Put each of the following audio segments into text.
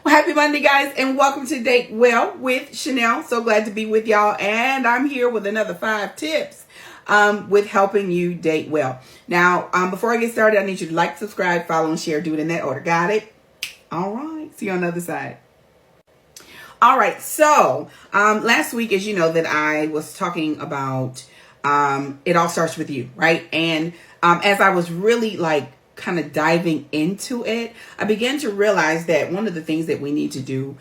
Happy Monday, guys, and welcome to Date Well with Chanel. So glad to be with y'all, and I'm here with another 5 tips with helping you date well. Now, before I get started, I need you to like, subscribe, follow, and share. Do it in that order. Got it? All right. See you on the other side. All right. So last week, as you know, that I was talking about it all starts with you, right? And as I was really kind of diving into it, I began to realize that one of the things that we need to do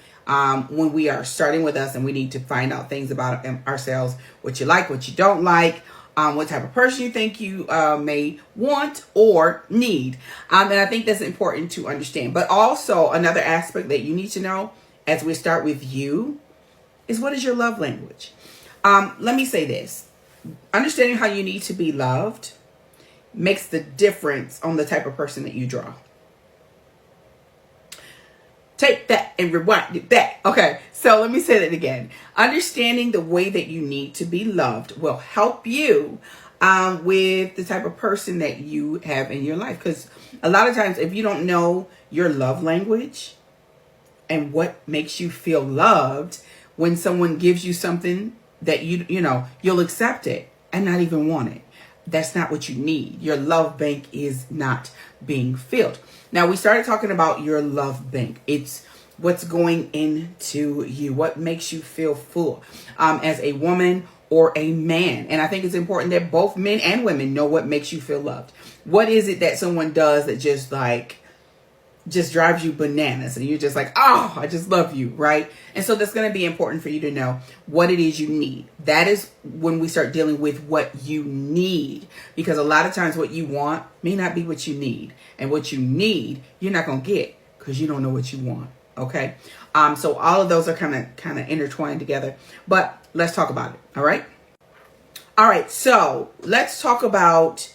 when we are starting with us, and we need to find out things about ourselves, what you like, what you don't like, what type of person you think you may want or need. And I think that's important to understand. But also another aspect that you need to know as we start with you is, what is your love language? Let me say this. Understanding how you need to be loved makes the difference on the type of person that you draw. Take that and rewind that. Okay, so let me say that again. Understanding the way that you need to be loved will help you with the type of person that you have in your life. Because a lot of times, if you don't know your love language and what makes you feel loved, when someone gives you something that you'll accept it and not even want it. That's not what you need. Your love bank is not being filled. Now, we started talking about your love bank. It's what's going into you, what makes you feel full as a woman or a man. And I think it's important that both men and women know what makes you feel loved. What is it that someone does that just drives you bananas and you're just like, oh, I just love you, right? And so that's going to be important for you to know what it is you need. That is when we start dealing with what you need, because a lot of times what you want may not be what you need, and what you need you're not going to get because you don't know what you want. Okay. So all of those are kind of intertwined together, but let's talk about it. All right. So let's talk about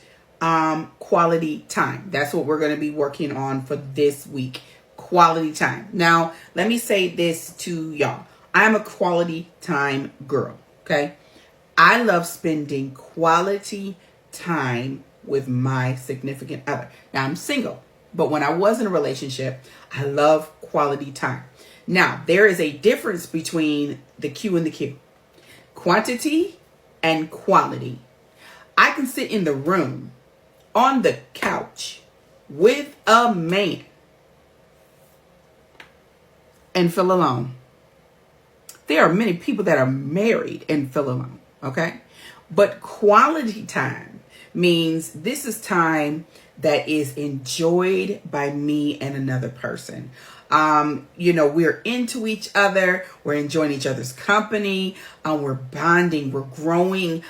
quality time. That's what we're going to be working on for this week. Quality time. Now, let me say this to y'all. I'm a quality time girl. Okay. I love spending quality time with my significant other. Now, I'm single, but when I was in a relationship, I love quality time. Now, there is a difference between the Q and the Q. Quantity and quality. I can sit in the room on the couch with a man and feel alone. There are many people that are married and feel alone, okay? But quality time means this is time that is enjoyed by me and another person. We're into each other. We're enjoying each other's company. We're bonding. We're growing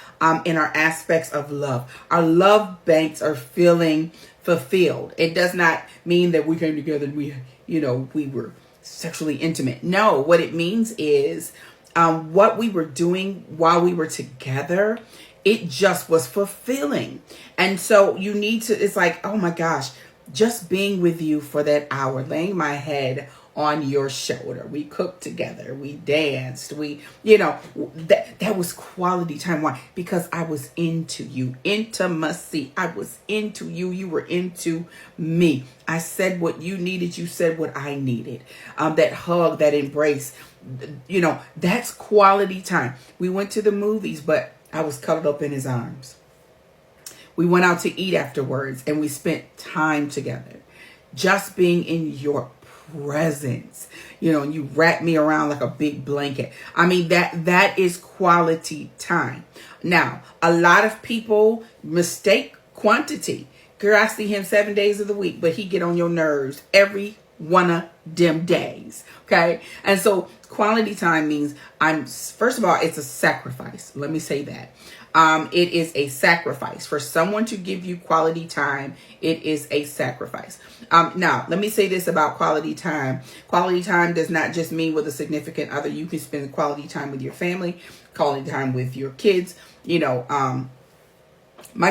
in our aspects of love. Our love banks are feeling fulfilled. It does not mean that we came together and we were sexually intimate. No, what it means is what we were doing while we were together, it just was fulfilling. And so you need to, it's like, oh my gosh, just being with you for that hour, laying my head on your shoulder. We cooked together. We danced. That was quality time. Why? Because I was into you. Intimacy. I was into you. You were into me. I said what you needed. You said what I needed. That hug, that embrace, that's quality time. We went to the movies, but I was cuddled up in his arms. We went out to eat afterwards and we spent time together. Just being in your presence, and you wrap me around like a big blanket. I mean, that is quality time. Now, a lot of people mistake quantity. Girl, I see him 7 days of the week, but he get on your nerves every one of them days. Okay. And so quality time means first of all, it's a sacrifice. Let me say that. It is a sacrifice for someone to give you quality time. It is a sacrifice. Now, let me say this about quality time. Quality time does not just mean with a significant other. You can spend quality time with your family, quality time with your kids. My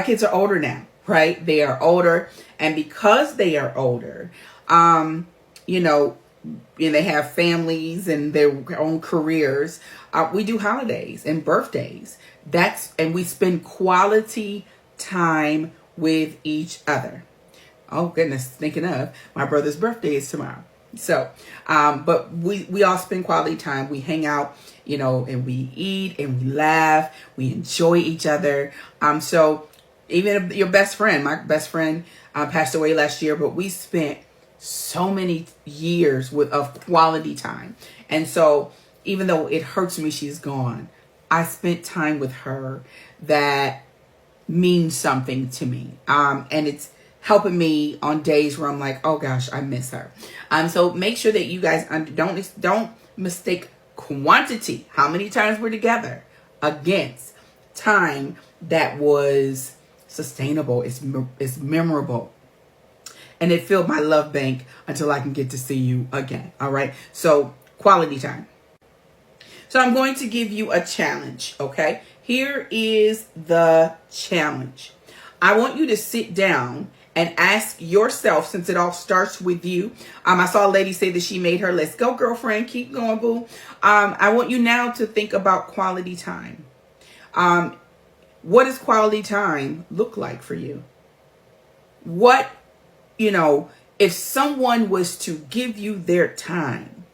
kids are older now, right? They are older. And because they are older, and they have families and their own careers, we do holidays and birthdays. And we spend quality time with each other. Oh goodness, thinking of, my brother's birthday is tomorrow. So, but we all spend quality time. We hang out, you know, and we eat and we laugh. We enjoy each other. So even your best friend, my best friend passed away last year, but we spent so many years of quality time. And so even though it hurts me she's gone, I spent time with her that means something to me. And it's helping me on days where I'm like, oh gosh, I miss her. So make sure that you guys don't mistake quantity, how many times we're together, against time that was sustainable, it's memorable, and it filled my love bank until I can get to see you again. All right, so quality time. So I'm going to give you a challenge. Okay, here is the challenge. I want you to sit down and ask yourself, since it all starts with you. I saw a lady say that she made her list. Go, girlfriend. Keep going, boo. I want you now to think about quality time. What does quality time look like for you? What, if someone was to give you their time,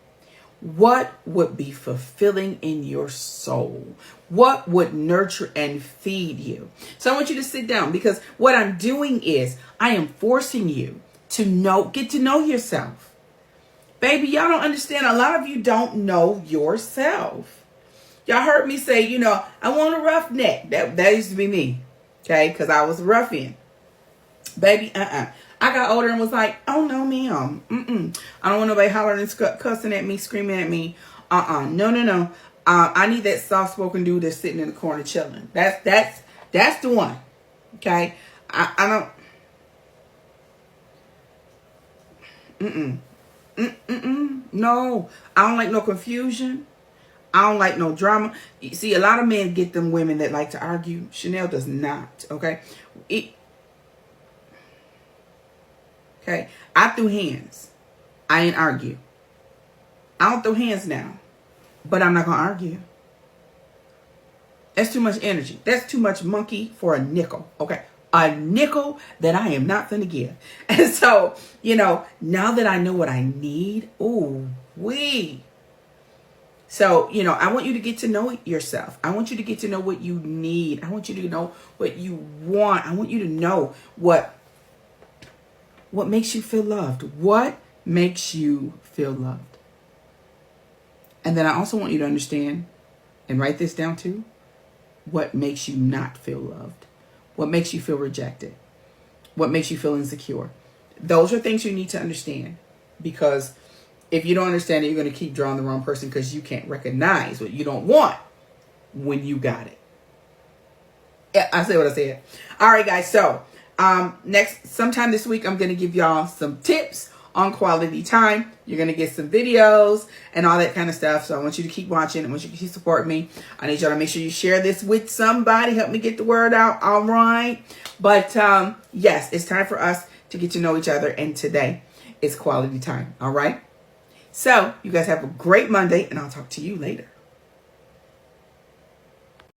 what would be fulfilling in your soul? What would nurture and feed you? So I want you to sit down, because what I'm doing is I am forcing you to get to know yourself. Baby, y'all don't understand. A lot of you don't know yourself. Y'all heard me say, I want a roughneck. That used to be me. Okay? Because I was a ruffian. Baby, I got older and was like, oh no, ma'am. I don't want nobody hollering and cussing at me, screaming at me. No. I need that soft-spoken dude that's sitting in the corner chilling. That's the one. Okay? I don't. No. I don't like no confusion. I don't like no drama. You see, a lot of men get them women that like to argue. Chanel does not. Okay? Okay? I threw hands. I ain't argue. I don't throw hands now. But I'm not going to argue. That's too much energy. That's too much monkey for a nickel. Okay? A nickel that I am not going to give. And so, now that I know what I need, So, I want you to get to know yourself. I want you to get to know what you need. I want you to know what you want. I want you to know what makes you feel loved. What makes you feel loved? And then I also want you to understand, and write this down too, what makes you not feel loved. What makes you feel rejected. What makes you feel insecure. Those are things you need to understand, because if you don't understand it, you're going to keep drawing the wrong person, because you can't recognize what you don't want when you got it. Yeah, I said what I said. All right, guys. So sometime this week, I'm going to give y'all some tips on quality time. You're going to get some videos and all that kind of stuff. So I want you to keep watching. I want you to keep supporting me. I need y'all to make sure you share this with somebody. Help me get the word out. All right. But yes, it's time for us to get to know each other. And today is quality time. All right. So you guys have a great Monday, and I'll talk to you later.